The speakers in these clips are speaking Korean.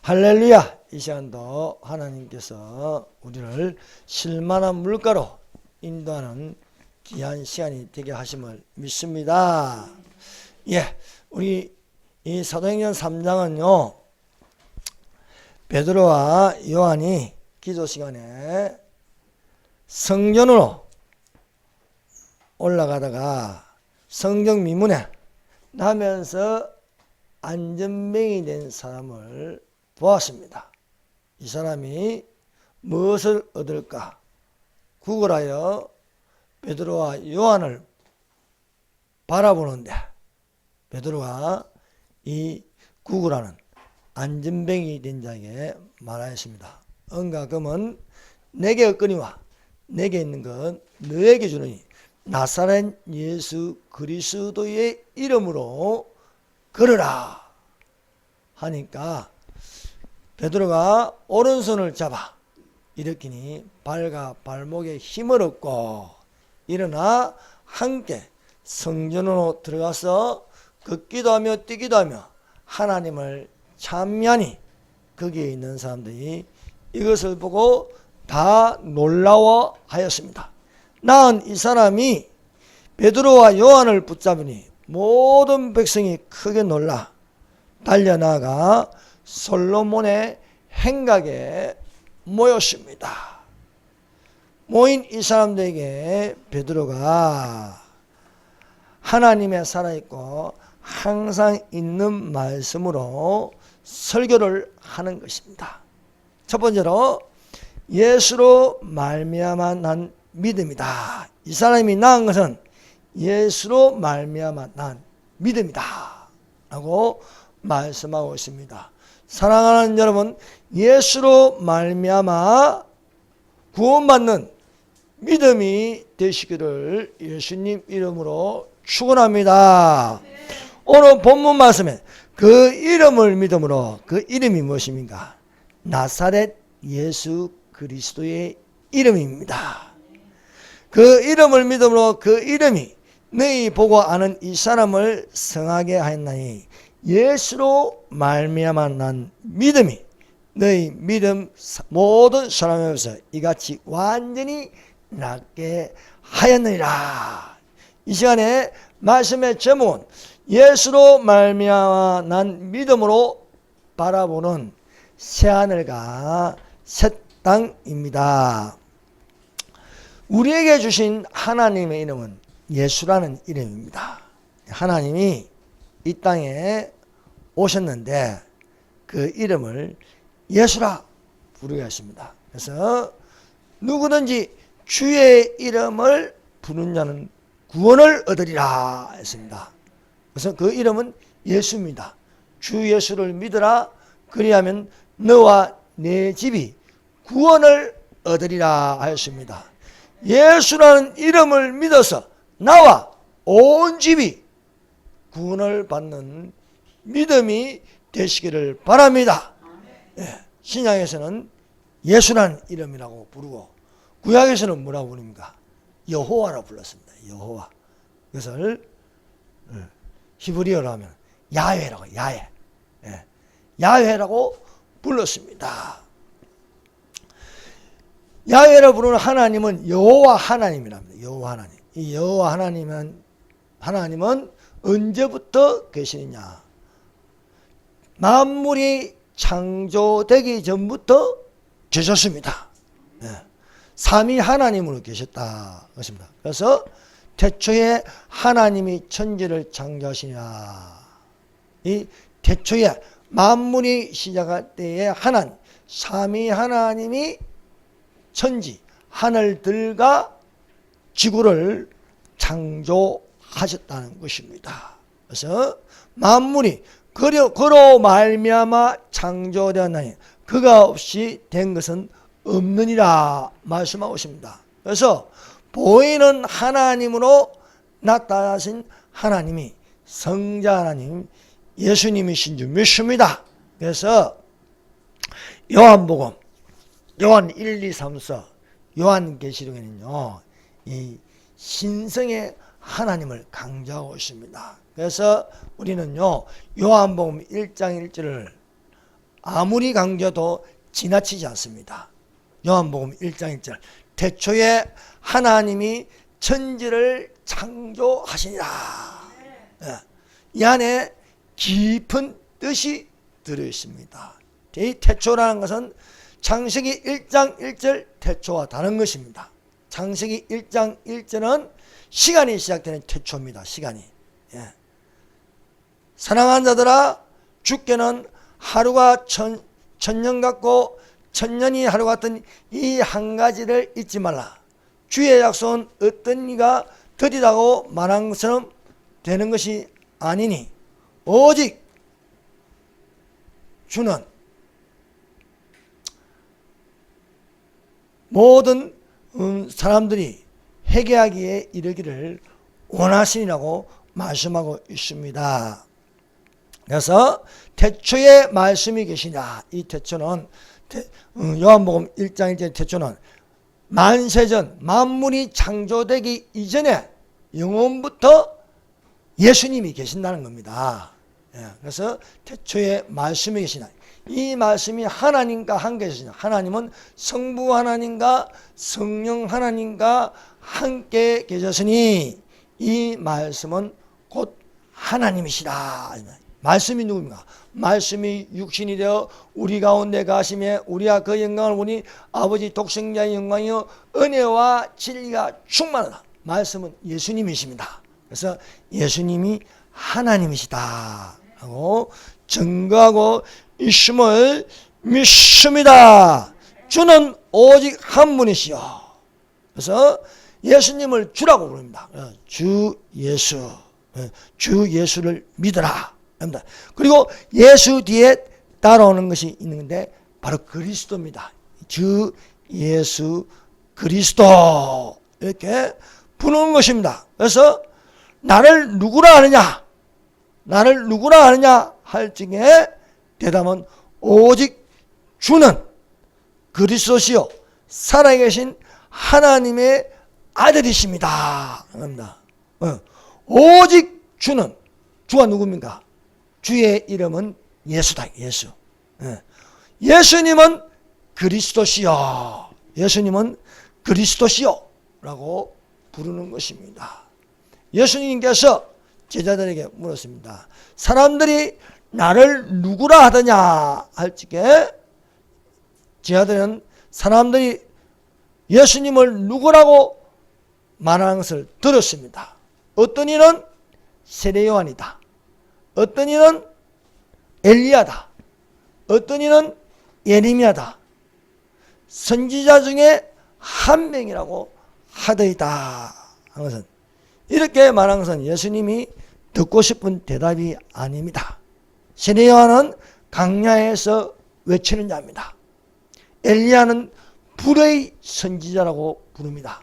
할렐루야! 이 시간도 하나님께서 우리를 실만한 물가로 인도하는 귀한 시간이 되게 하심을 믿습니다. 예, 우리 이 사도행전 3장은요, 베드로와 요한이 기도 시간에 성전으로 올라가다가 성경 미문에 나면서 안전뱅이 된 사람을 보았습니다. 이 사람이 무엇을 얻을까? 구걸하여 베드로와 요한을 바라보는데 베드로가 이 구걸하는 안전뱅이 된 자에게 말하였습니다. 은과 금은 내게 없거니와 내게 있는 것 너에게 주노니 나사렛 예수 그리스도의 이름으로 걸으라 하니까 베드로가 오른손을 잡아 일으키니 발과 발목에 힘을 얻고 일어나 함께 성전으로 들어가서 걷기도 하며 뛰기도 하며 하나님을 찬미하니 거기에 있는 사람들이 이것을 보고 다 놀라워하였습니다. 나은 이 사람이 베드로와 요한을 붙잡으니 모든 백성이 크게 놀라 달려나가 솔로몬의 행각에 모였습니다. 모인 이 사람들에게 베드로가 하나님의 살아있고 항상 있는 말씀으로 설교를 하는 것입니다. 첫 번째로 예수로 말미암아 난 믿음이다. 이 사람이 낳은 것은 예수로 말미암아 난 믿음이다 라고 말씀하고 있습니다. 사랑하는 여러분, 예수로 말미암아 구원받는 믿음이 되시기를 예수님 이름으로 축원합니다. 오늘 본문 말씀에 그 이름을 믿음으로, 그 이름이 무엇입니까? 나사렛 예수 그리스도의 이름입니다. 그 이름을 믿음으로 그 이름이 너희 보고 아는 이 사람을 성하게 하였나니 예수로 말미암아 난 믿음이 너희 믿음 모든 사람에게서 이같이 완전히 낫게 하였느니라. 이 시간에 말씀의 제목은 예수로 말미암아 난 믿음으로 바라보는 새하늘과 새 땅입니다. 우리에게 주신 하나님의 이름은 예수라는 이름입니다. 하나님이 이 땅에 오셨는데 그 이름을 예수라 부르게 하십니다. 그래서 누구든지 주의 이름을 부르는 자는 구원을 얻으리라 했습니다. 그래서 그 이름은 예수입니다. 주 예수를 믿으라 그리하면 너와 내 집이 구원을 얻으리라 하였습니다. 예수라는 이름을 믿어서 나와 온 집이 구원을 받는 믿음이 되시기를 바랍니다. 예, 신약에서는 예수라는 이름이라고 부르고 구약에서는 뭐라고 부릅니까? 여호와라고 불렀습니다. 여호와. 그것을 히브리어로 하면 야훼라고, 야훼. 예, 야훼라고 불렀습니다. 야훼라고 부르는 하나님은 여호와 하나님이랍니다. 여호와 하나님. 이 여호와 하나님은 언제부터 계시느냐? 만물이 창조되기 전부터 계셨습니다. 네. 삼위 하나님으로 계셨다 것입니다. 그래서 태초에 하나님이 천지를 창조하시냐. 이 태초에 만물이 시작할 때에 삼위 하나님이 천지, 하늘들과 지구를 창조하셨다는 것입니다. 그래서 만물이 그로 말미암아 창조되었나니 그가 없이 된 것은 없느니라 말씀하고 있습니다. 그래서 보이는 하나님으로 나타나신 하나님이 성자 하나님 예수님이신 줄 믿습니다. 그래서 요한복음 요한 1, 2, 3, 4 요한계시록에는요 이 신성의 하나님을 강조하고 있습니다. 그래서 우리는요 요한복음 1장 1절을 아무리 강조도 지나치지 않습니다. 요한복음 1장 1절 태초에 하나님이 천지를 창조하시니라. 이 안에 깊은 뜻이 들어있습니다. 이 태초라는 것은 창세기 1장 1절 태초와 다른 것입니다. 창세기 1장 1절은 시간이 시작되는 태초입니다. 시간이. 사랑하는 자들아, 주께는 하루가 천년 같고 천년이 하루 같은 이 한 가지를 잊지 말라. 주의 약속은 어떤 이가 더디다고 말한 것처럼 되는 것이 아니니 오직 주는 모든 사람들이 회개하기에 이르기를 원하시니라고 말씀하고 있습니다. 그래서 태초에 말씀이 계시냐, 이 태초는 요한복음 1장 1절 태초는 만세전 만물이 창조되기 이전에 영원부터 예수님이 계신다는 겁니다. 그래서 태초에 말씀이 계시나, 이 말씀이 하나님과 함께 계시나, 하나님은 성부 하나님과 성령 하나님과 함께 계셨으니 이 말씀은 곧 하나님이시다. 말씀이 누구입니까? 말씀이 육신이 되어 우리 가운데 가심에 우리가 그 영광을 보니 아버지 독생자의 영광이요 은혜와 진리가 충만하다. 말씀은 예수님이십니다. 그래서 예수님이 하나님이시다 하고 증거하고 있음을 믿습니다. 주는 오직 한 분이시요. 그래서 예수님을 주라고 부릅니다. 주 예수, 주 예수를 믿어라. 그리고 예수 뒤에 따라오는 것이 있는데 바로 그리스도입니다. 주 예수 그리스도 이렇게 부르는 것입니다. 그래서 나를 누구라 하느냐, 나를 누구라 하느냐 할 적에 대답은 오직 주는 그리스도시요 살아계신 하나님의 아들이십니다. 오직 주는, 주가 누굽니까? 주의 이름은 예수다. 예수. 예수님은 그리스도시요, 예수님은 그리스도시요 라고 부르는 것입니다. 예수님께서 제자들에게 물었습니다. 사람들이 나를 누구라 하더냐 할 적에 제자들은 사람들이 예수님을 누구라고 말하는 것을 들었습니다. 어떤 이는 세례 요한이다, 어떤 이는 엘리야다, 어떤 이는 예레미야다, 선지자 중에 한 명이라고 하더이다 하는 것은, 이렇게 말한 것은 예수님이 듣고 싶은 대답이 아닙니다. 세례 요한은 강야에서 외치는 자입니다. 엘리야는 불의 선지자라고 부릅니다.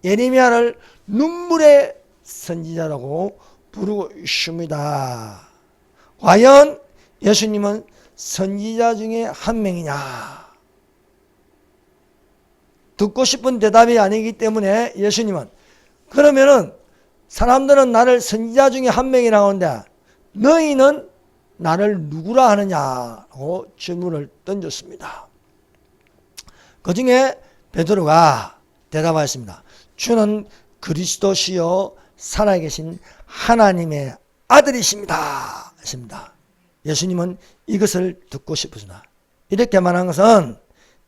예레미야를 눈물의 선지자라고 부르고 있습니다. 과연 예수님은 선지자 중에 한 명이냐? 듣고 싶은 대답이 아니기 때문에 예수님은, 그러면은 사람들은 나를 선지자 중에 한 명이라고 하는데 너희는 나를 누구라 하느냐고 질문을 던졌습니다. 그 중에 베드로가 대답하였습니다. 주는 그리스도시요 살아계신 하나님의 아들이십니다 했습니다. 예수님은 이것을 듣고 싶으시나, 이렇게 말한 것은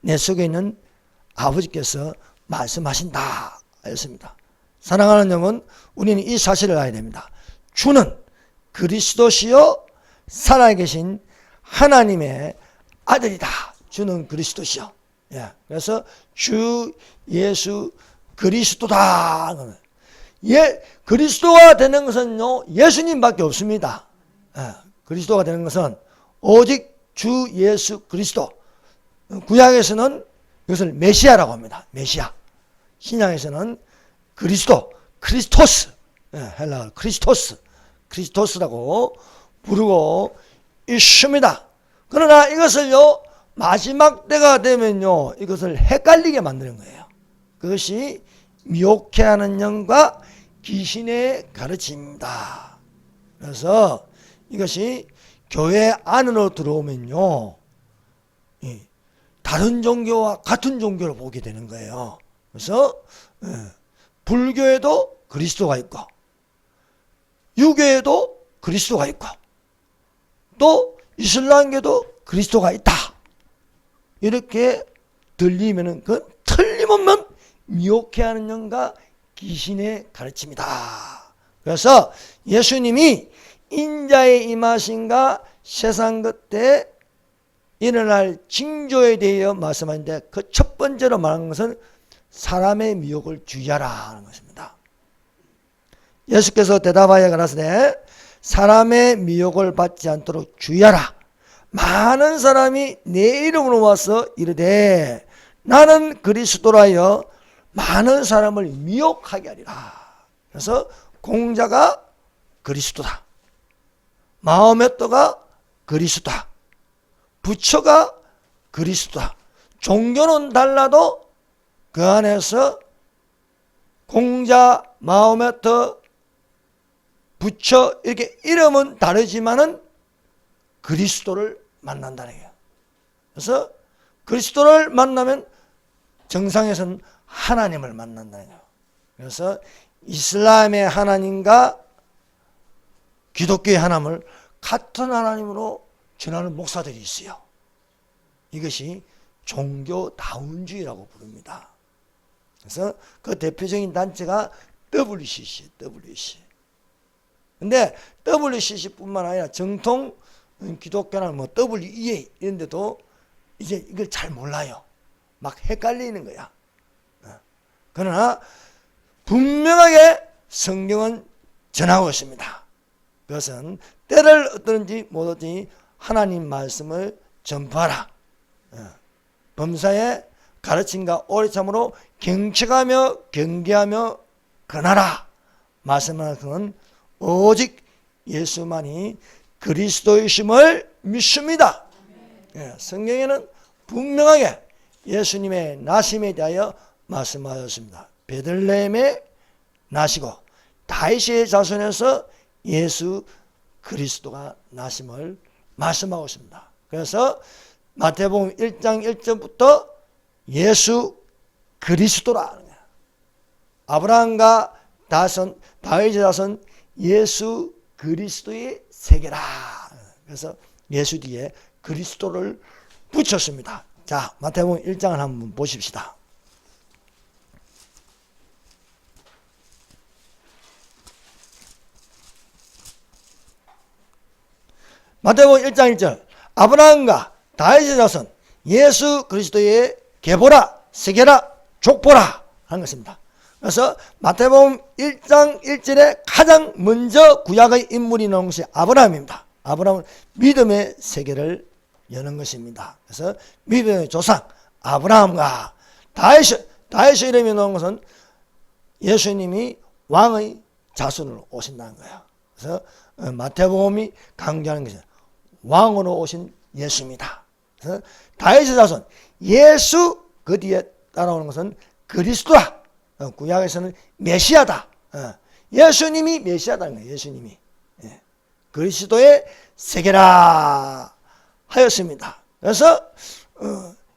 내 속에 있는 아버지께서 말씀하신다 했습니다. 사랑하는 여러분, 우리는 이 사실을 알아야 됩니다. 주는 그리스도시요 살아계신 하나님의 아들이다. 주는 그리스도시요. 그래서 주 예수 그리스도다. 그리스도가 되는 것은요, 예수님밖에 없습니다. 그리스도가 되는 것은 오직 주 예수 그리스도. 구약에서는 이것을 메시아라고 합니다. 메시아. 신약에서는 그리스도, 크리스토스, 헬라어 크리스토스, 크리스토스라고 부르고 있습니다. 그러나 이것을요, 마지막 때가 되면요, 이것을 헷갈리게 만드는 거예요. 그것이 미혹해하는 영과 귀신의 가르침입니다. 그래서 이것이 교회 안으로 들어오면요, 다른 종교와 같은 종교를 보게 되는 거예요. 그래서 불교에도 그리스도가 있고 유교에도 그리스도가 있고 또 이슬람교도 그리스도가 있다. 이렇게 들리면은 그 틀림없는 미혹해하는 영과 귀신의 가르침이다. 그래서 예수님이 인자의 임하심과 세상 끝에 일어날 징조에 대하여 말씀하는데 그 첫 번째로 말하는 것은 사람의 미혹을 주의하라 하는 것입니다. 예수께서 대답하여 가라사대 사람의 미혹을 받지 않도록 주의하라. 많은 사람이 내 이름으로 와서 이르되 나는 그리스도라 하여 많은 사람을 미혹하게 하리라. 그래서 공자가 그리스도다. 마호메트가 그리스도다. 부처가 그리스도다. 종교는 달라도 그 안에서 공자, 마호메트, 부처 이렇게 이름은 다르지만은 그리스도를 만난다는 거예요. 그래서 그리스도를 만나면 정상에서는 하나님을 만난다는 거예요. 그래서 이슬람의 하나님과 기독교의 하나님을 같은 하나님으로 전하는 목사들이 있어요. 이것이 종교다운주의라고 부릅니다. 그래서 그 대표적인 단체가 WCC, WC. 근데 WCC뿐만 아니라 정통 기독교나 뭐 WEA 이런 데도 이제 이걸 잘 몰라요. 막 헷갈리는 거야. 그러나 분명하게 성경은 전하고 있습니다. 그것은 때를 얻든지 못 얻든지 하나님 말씀을 전파하라. 범사의 가르침과 오래참으로 경책하며 경계하며 권하라. 말씀하는 것은 오직 예수만이 그리스도이심을 믿습니다. 성경에는 분명하게 예수님의 나심에 대하여 말씀하였습니다. 베들레헴에 나시고 다윗의 자손에서 예수 그리스도가 나심을 말씀하고 있습니다. 그래서 마태복음 1장 1절부터 예수 그리스도라 하는 거야. 아브라함과 다윗의 자손 예수 그리스도의 세계라. 그래서 예수 뒤에 그리스도를 붙였습니다. 자, 마태복음 1장을 한번 보십시다. 마태복음 1장 1절 아브라함과 다윗의 자손 예수 그리스도의 계보라 세계라 족보라 하는 것입니다. 그래서 마태복음 1장 1절에 가장 먼저 구약의 인물이 나온 것이 아브라함입니다. 아브라함은 믿음의 세계를 여는 것입니다. 그래서 믿음의 조상 아브라함과 다윗의 이름이 나온 것은 예수님이 왕의 자손으로 오신다는 거예요. 그래서 마태복음이 강조하는 것은 왕으로 오신 예수입니다. 그래서 다윗의 자손 예수 그 뒤에 따라오는 것은 그리스도다. 구약에서는 메시아다. 예수님이 메시아다는 거예요. 예수님이 그리스도의 세계라 하였습니다. 그래서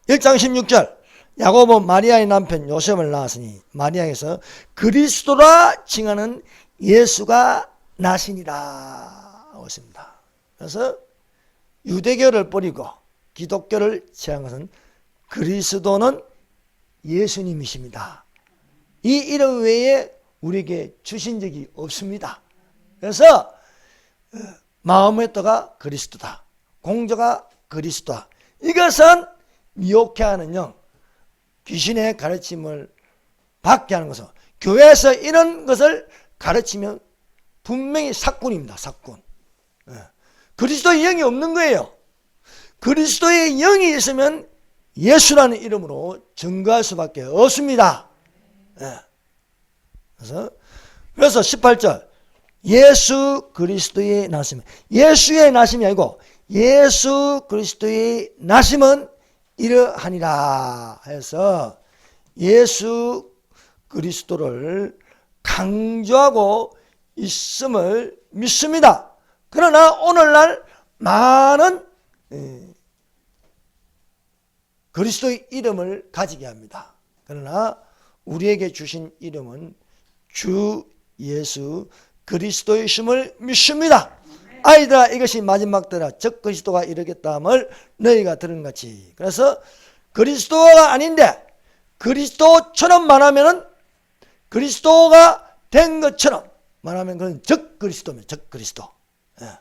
1장 16절 야고보 마리아의 남편 요셉을 낳았으니 마리아에서 그리스도라 칭하는 예수가 나시니라 하고 있습니다. 그래서 유대교를 버리고 기독교를 취한 것은 그리스도는 예수님이십니다. 이 이름 외에 우리에게 주신 적이 없습니다. 그래서 마호메트가 그리스도다. 공자가 그리스도다. 이것은 미혹해하는 영, 귀신의 가르침을 받게 하는 것은 교회에서 이런 것을 가르치면 분명히 사꾼입니다. 사꾼. 그리스도의 영이 없는 거예요. 그리스도의 영이 있으면 예수라는 이름으로 증거할 수밖에 없습니다. 그래서 18절 예수 그리스도의 나심, 예수의 나심이 아니고 예수 그리스도의 나심은 이러하니라 해서 예수 그리스도를 강조하고 있음을 믿습니다. 그러나 오늘날 많은 그리스도의 이름을 가지게 합니다. 그러나 우리에게 주신 이름은 주 예수 그리스도이심을 믿습니다. 아이들아, 이것이 마지막 때라 즉 그리스도가 이르겠다 함을 너희가 들은 같이. 그래서 그리스도가 아닌데 그리스도처럼 말하면은, 그리스도가 된 것처럼 말하면 그건 적 그리스도입니다. 적 그리스도. 예.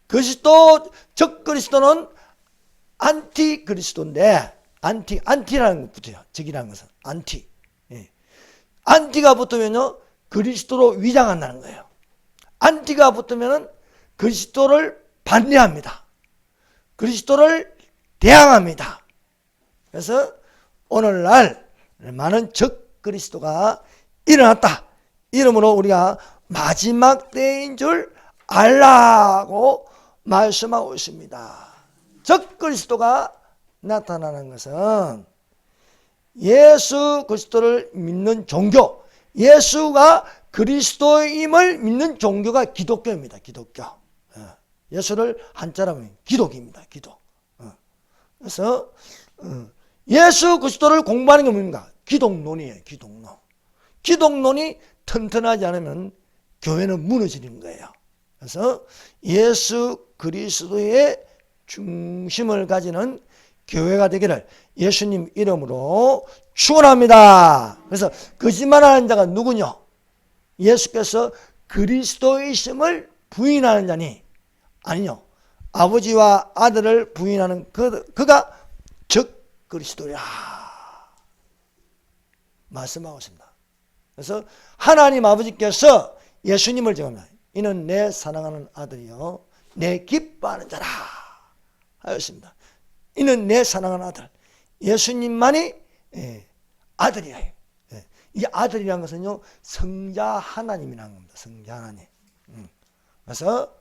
그리스도, 적 그리스도는 안티 그리스도인데, 안티라는 것 붙어요. 적이라는 것은 안티. 예. 안티가 붙으면요 그리스도로 위장한다는 거예요. 안티가 붙으면은 그리스도를 반대합니다. 그리스도를 대항합니다. 그래서 오늘날 많은 적 그리스도가 일어났다. 이러므로 우리가 마지막 때인 줄 알라고 말씀하고 있습니다. 적 그리스도가 나타나는 것은 예수 그리스도를 믿는 종교, 예수가 그리스도임을 믿는 종교가 기독교입니다. 기독교. 예수를 한자로 하면 기독입니다. 기독. 그래서 예수 그리스도를 공부하는 게 뭡니까? 기독론이에요. 기독론. 기독론이 튼튼하지 않으면 교회는 무너지는 거예요. 그래서 예수 그리스도의 중심을 가지는 교회가 되기를 예수님 이름으로 축원합니다. 그래서 거짓말하는 자가 누구냐? 예수께서 그리스도이심을 부인하는 자니 아니요, 아버지와 아들을 부인하는 그가 적 그리스도라 말씀하고 있습니다. 그래서 하나님 아버지께서 예수님을 정합니다. 이는 내 사랑하는 아들이요 내 기뻐하는 자라 하였습니다. 이는 내 사랑하는 아들. 예수님만이 아들이에요. 이 아들이라는 것은요 성자 하나님이라는 겁니다. 성자 하나님. 그래서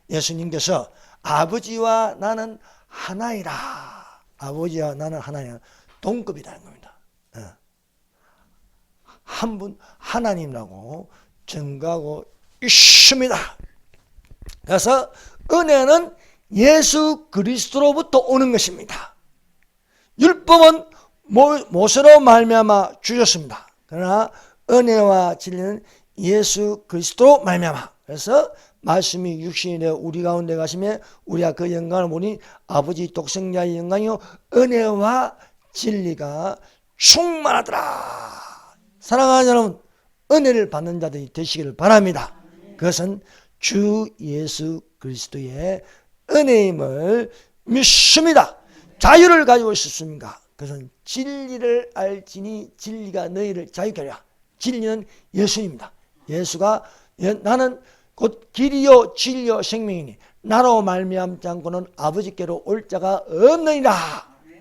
예수님께서 아버지와 나는 하나이라, 아버지와 나는 하나이라, 동급이라는 겁니다. 한 분 하나님이라고 증거하고 있습니다. 그래서 은혜는 예수 그리스도로부터 오는 것입니다. 율법은 모세로 말미암아 주셨습니다. 그러나 은혜와 진리는 예수 그리스도로 말미암아. 그래서 말씀이 육신이 되어 우리 가운데 가시며 우리가 그 영광을 보니 아버지 독생자의 영광이요 은혜와 진리가 충만하더라. 사랑하는 여러분, 은혜를 받는 자들이 되시기를 바랍니다. 그것은 주 예수 그리스도의 은혜임을 믿습니다. 자유를 가지고 있었습니까? 그것은 진리를 알지니 진리가 너희를 자유케 하리라. 진리는 예수입니다. 예수가 나는 곧 길이요 진리요 생명이니 나로 말미암지 않고는 아버지께로 올 자가 없느니라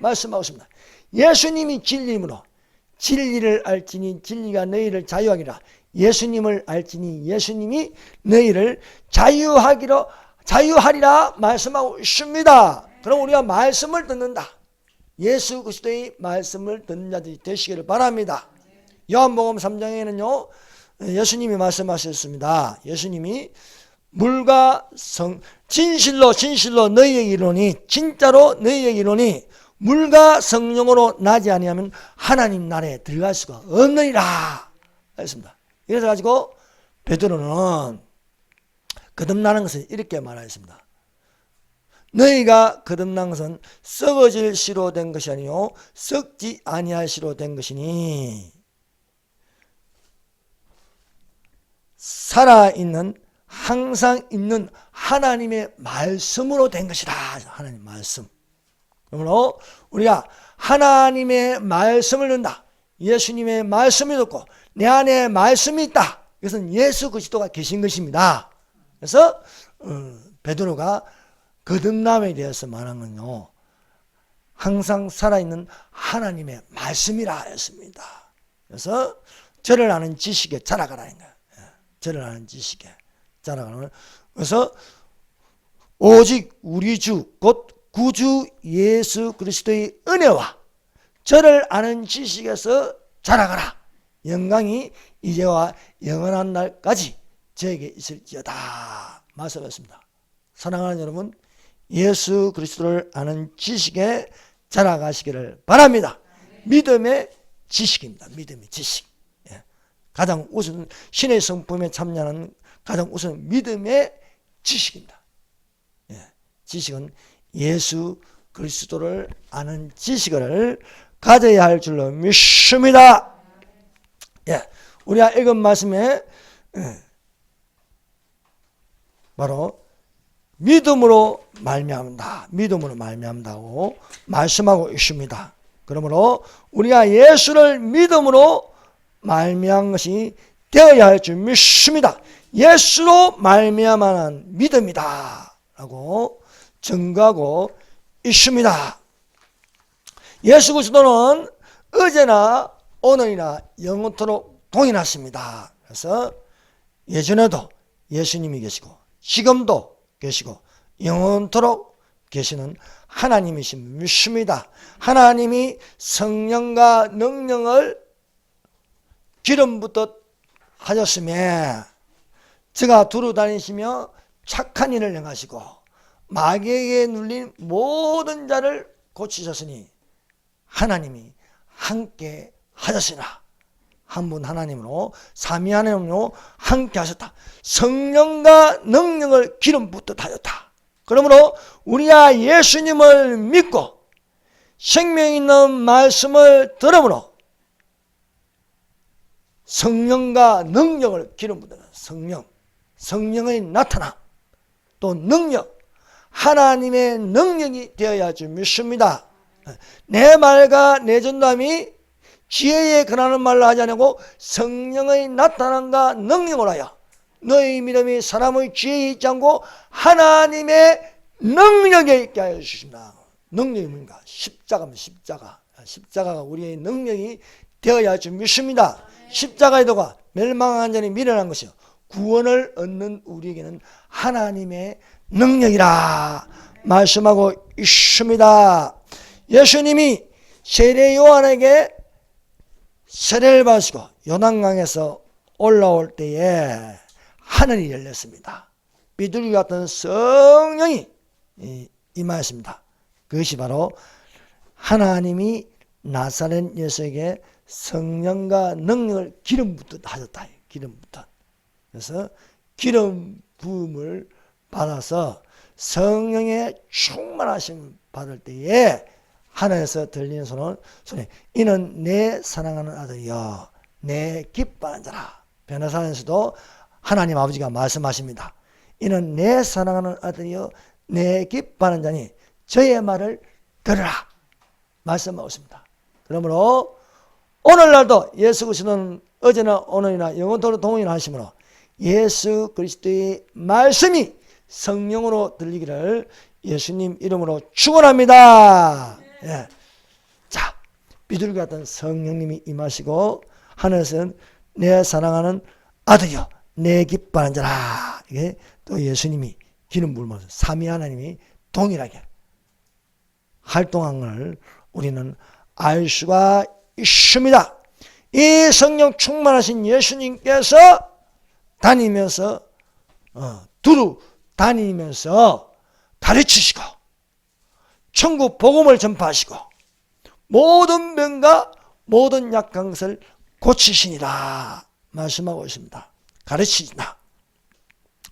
말씀하고 있습니다. 예수님이 진리이므로 진리를 알지니 진리가 너희를 자유하리라. 예수님을 알지니 예수님이 너희를 자유하리라 말씀하고 있습니다. 그럼 우리가 말씀을 듣는다. 예수 그리스도의 말씀을 듣는 자들이 되시기를 바랍니다. 요한복음 3장에는요 예수님이 말씀하셨습니다. 예수님이 물과 진실로 너희에게 이르노니, 진짜로 너희에게 이르노니 물과 성령으로 나지 아니하면 하나님 나라에 들어갈 수가 없느니라 했습니다. 그래서 가지고 베드로는 거듭나는 것을 이렇게 말하였습니다. 너희가 거듭난 것은 썩어질 씨로 된 것이 아니요 썩지 아니할 씨로 된 것이니 살아있는 항상 있는 하나님의 말씀으로 된 것이다. 하나님 말씀. 그러므로 우리가 하나님의 말씀을 듣는다. 예수님의 말씀을 듣고 내 안에 말씀이 있다. 이것은 예수 그리스도가 계신 것입니다. 그래서 베드로가 거듭남에 대해서 말한 건요 항상 살아있는 하나님의 말씀이라 했습니다. 그래서 저를 아는 지식에 자라가라는 거예요. 저를 아는 지식에 자라가는 거예요. 그래서 오직 우리 주 곧 구주 예수 그리스도의 은혜와 저를 아는 지식에서 자라가라. 영광이 이제와 영원한 날까지 저에게 있을지어다 말씀했습니다. 사랑하는 여러분, 예수 그리스도를 아는 지식에 자라가시기를 바랍니다. 믿음의 지식입니다. 믿음의 지식. 예. 가장 우선 신의 성품에 참여하는 가장 우선 믿음의 지식입니다. 예. 지식은 예수 그리스도를 아는 지식을 가져야 할 줄로 믿습니다. 예. 우리가 읽은 말씀에 바로 믿음으로 말미암다, 믿음으로 말미암다고 말씀하고 있습니다. 그러므로 우리가 예수를 믿음으로 말미암은 것이 되어야 할 줄 믿습니다. 예수로 말미암은 믿음이다 라고 증거하고 있습니다. 예수 그리스도는 어제나 오늘이나 영원토록 동일하십니다. 그래서 예전에도 예수님이 계시고 지금도 계시고 영원토록 계시는 하나님이신 믿습니다. 하나님이 성령과 능력을 기름 붓듯 하셨으며 저가 두루 다니시며 착한 일을 행하시고 마귀에게 눌린 모든 자를 고치셨으니 하나님이 함께 하셨으나 한 분 하나님으로 삼위 하나님으로 함께 하셨다. 성령과 능력을 기름 붓듯 하였다. 그러므로 우리가 예수님을 믿고 생명 있는 말씀을 들음으로 성령과 능력을 기름 붓는 성령의 나타남 또 능력 하나님의 능력이 되어야 할 줄 믿습니다. 내 말과 내 전담이 지혜에 근하는 말로 하지 않고 성령의 나타남과 능력으로 하여 너희 믿음이 사람의 지혜에 있지 않고 하나님의 능력에 있게 하여 주십니다. 능력이 뭔가? 십자가입니다. 십자가가 우리의 능력이 되어야 할 줄 믿습니다. 십자가의 도가 멸망한 자니 미련한 것이요 구원을 얻는 우리에게는 하나님의 능력이라 말씀하고 있습니다. 예수님이 세례 요한에게 세례를 받으시고 요단강에서 올라올 때에 하늘이 열렸습니다. 비둘기 같은 성령이 임하였습니다. 그것이 바로 하나님이 나사렛 예수에게 성령과 능력을 기름 붓듯 하셨다. 기름 붓듯. 그래서 기름 부음을 받아서 성령의 충만하심을 받을 때에 하늘에서 들리는 소리 이는 내 사랑하는 아들이여 내 기뻐하는 자라. 변호사에서도 하나님 아버지가 말씀하십니다. 이는 내 사랑하는 아들이여 내 기뻐하는 자니 저의 말을 들으라 말씀하고 있습니다. 그러므로 오늘날도 예수 그리스도는 어제나 오늘이나 영원토록 동일하심으로 예수 그리스도의 말씀이 성령으로 들리기를 예수님 이름으로 축원합니다. 예. 자, 비둘기 같은 성령님이 임하시고 하늘에서는 내 사랑하는 아들이여 내 기뻐하는 자라. 이게 또 예수님이 기름 부으면서 삼위 하나님이 동일하게 활동한 걸 우리는 알 수가 있습니다. 이 성령 충만하신 예수님께서 다니면서 두루 다니면서 가르치시고 천국 복음을 전파하시고 모든 병과 모든 약한 것을 고치시니라 말씀하고 있습니다. 가르치시나.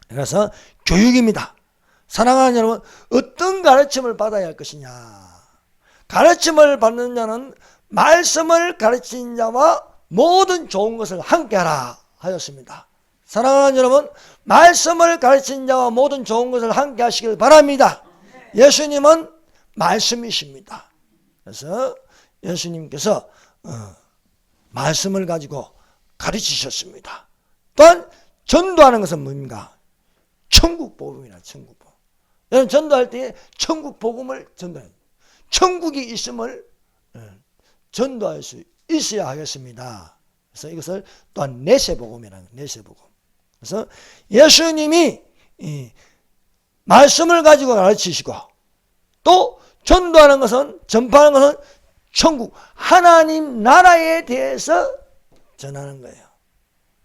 그래서 교육입니다. 사랑하는 여러분, 어떤 가르침을 받아야 할 것이냐. 가르침을 받는 자는 말씀을 가르치는 자와 모든 좋은 것을 함께하라 하였습니다. 사랑하는 여러분, 말씀을 가르치는 자와 모든 좋은 것을 함께 하시길 바랍니다. 예수님은 말씀이십니다. 그래서 예수님께서 말씀을 가지고 가르치셨습니다. 또한 전도하는 것은 뭡니까? 천국 복음이나 천국 복음. 여러분 전도할 때 천국 복음을 전도해요. 천국이 있음을 전도할 수 있어야 하겠습니다. 그래서 이것을 또한 내세복음이라는 내세복음. 그래서 예수님이 말씀을 가지고 가르치시고 또 전도하는 것은 전파하는 것은 천국 하나님 나라에 대해서 전하는 거예요.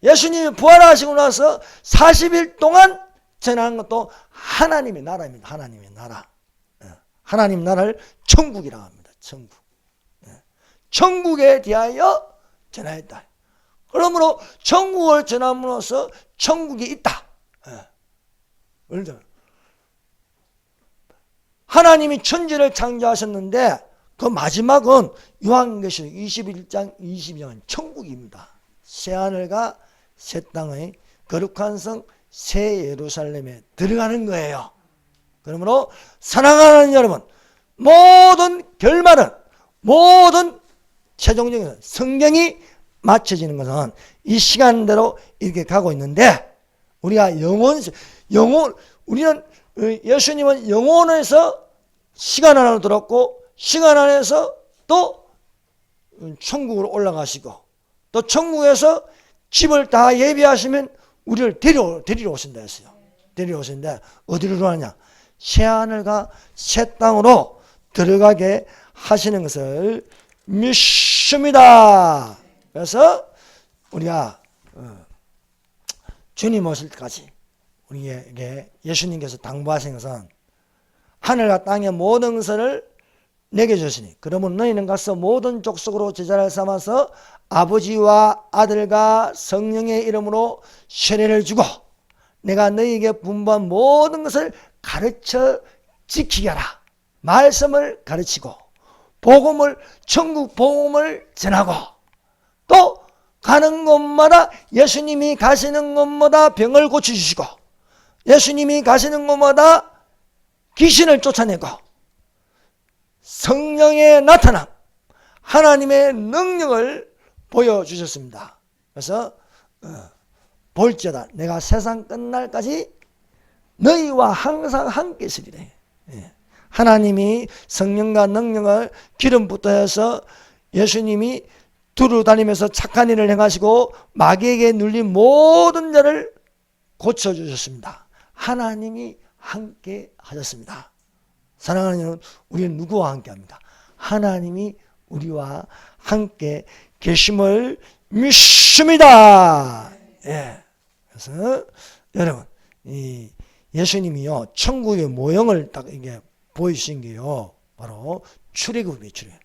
예수님이 부활하시고 나서 40일 동안 전하는 것도 하나님의 나라입니다. 하나님의 나라. 하나님 나라를 천국이라고 합니다. 천국. 천국에 대하여 전하였다. 그러므로 천국을 전함으로써 천국이 있다. 예를 들어 하나님이 천지를 창조하셨는데 그 마지막은 요한계시록 21장 22장은 천국입니다. 새하늘과 새 땅의 거룩한 성 새 예루살렘에 들어가는 거예요. 그러므로 사랑하는 여러분, 모든 결말은, 모든 최종적인 성경이 맞춰지는 것은 이 시간대로 이렇게 가고 있는데, 우리가 우리는 예수님은 영혼에서 시간 안으로 들었고, 시간 안에서 또 천국으로 올라가시고, 또 천국에서 집을 다 예비하시면 우리를 데리러 오신다 했어요. 데리러 오신데 어디로 가느냐? 새하늘과 새 땅으로 들어가게 하시는 것을 믿습니다. 그래서 우리가 주님 오실 때까지 우리에게 예수님께서 당부하신 것은 하늘과 땅의 모든 것을 내게 주시니 그러면 너희는 가서 모든 족속으로 제자를 삼아서 아버지와 아들과 성령의 이름으로 세례를 주고 내가 너희에게 분부한 모든 것을 가르쳐 지키게 하라. 말씀을 가르치고 복음을, 천국 복음을 전하고 또 가는 곳마다 예수님이 가시는 곳마다 병을 고쳐주시고 예수님이 가시는 곳마다 귀신을 쫓아내고 성령의 나타남, 하나님의 능력을 보여주셨습니다. 그래서 볼지어다 내가 세상 끝날까지 너희와 항상 함께 있으리래. 하나님이 성령과 능력을 기름부터 해서 예수님이 두루 다니면서 착한 일을 행하시고 마귀에게 눌린 모든 자를 고쳐주셨습니다. 하나님이 함께 하셨습니다. 사랑하는 여러분, 우리는 누구와 함께 합니다? 하나님이 우리와 함께 계심을 믿습니다. 예. 그래서 여러분, 이 예수님이요 천국의 모형을 딱 이게 보이신 게요 바로 출애굽이 출애굽.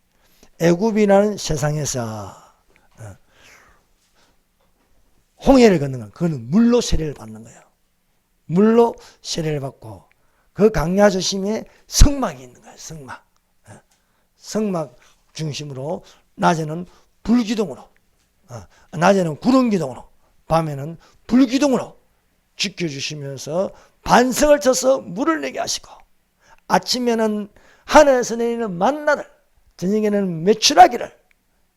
애굽이라는 세상에서 홍해를 걷는 건 그거는 물로 세례를 받는 거예요. 물로 세례를 받고 그 강야 중심에 성막이 있는 거예요. 성막. 성막 중심으로 낮에는 불기둥으로, 낮에는 구름기둥으로, 밤에는 불기둥으로 지켜주시면서 반석을 쳐서 물을 내게 하시고 아침에는 하늘에서 내리는 만나를, 저녁에는 메추라기를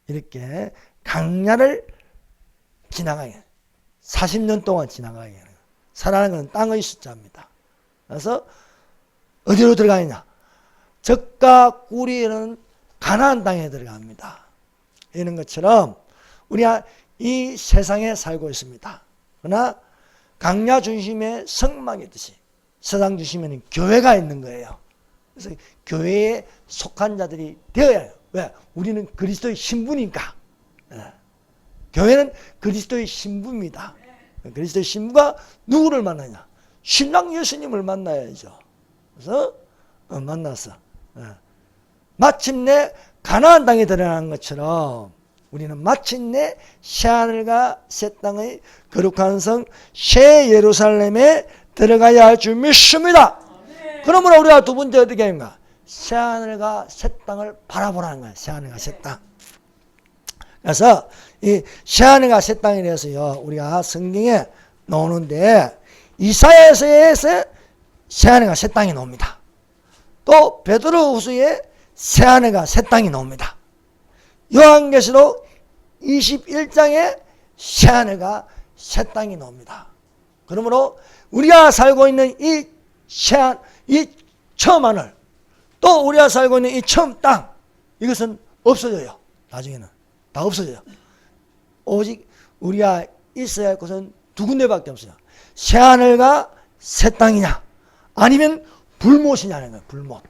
이렇게 강야를 지나가게 40년 동안 지나가게 하는 거예요. 살아가는 건 땅의 숫자입니다. 그래서 어디로 들어가느냐? 젖과 꿀이는 가나안 땅에 들어갑니다. 이런 것처럼 우리가 이 세상에 살고 있습니다. 그러나 강야 중심에 성막이 있듯이 세상 중심에는 교회가 있는 거예요. 그래서 교회에 속한 자들이 되어야 해요. 왜? 우리는 그리스도의 신부니까. 교회는 그리스도의 신부입니다. 그리스도의 신부가 누구를 만나냐? 신랑 예수님을 만나야죠. 그래서 만났어. 마침내 가나안 땅에 들어가는 것처럼 우리는 마침내 새하늘과 새 땅의 거룩한 성 새 예루살렘에 들어가야 할 줄 믿습니다. 그러므로 우리가 두 번째 어떻게 하는가? 새하늘과 새 땅을 바라보라는 거예요. 새하늘과 새 땅. 그래서 이 새하늘과 새 땅에 대해서요 우리가 성경에 나오는데 이사야서에서 새하늘과 새 땅이 나옵니다. 또 베드로후서에 새하늘과 새 땅이 나옵니다. 요한계시록 21장에 새하늘과 새 땅이 나옵니다. 그러므로 우리가 살고 있는 이 처음 하늘, 또 우리가 살고 있는 이 처음 땅, 이것은 없어져요. 나중에는 다 없어져요. 오직 우리가 있어야 할 곳은 두 군데밖에 없어요. 새하늘과 새 땅이냐, 아니면 불못이냐는 거예요.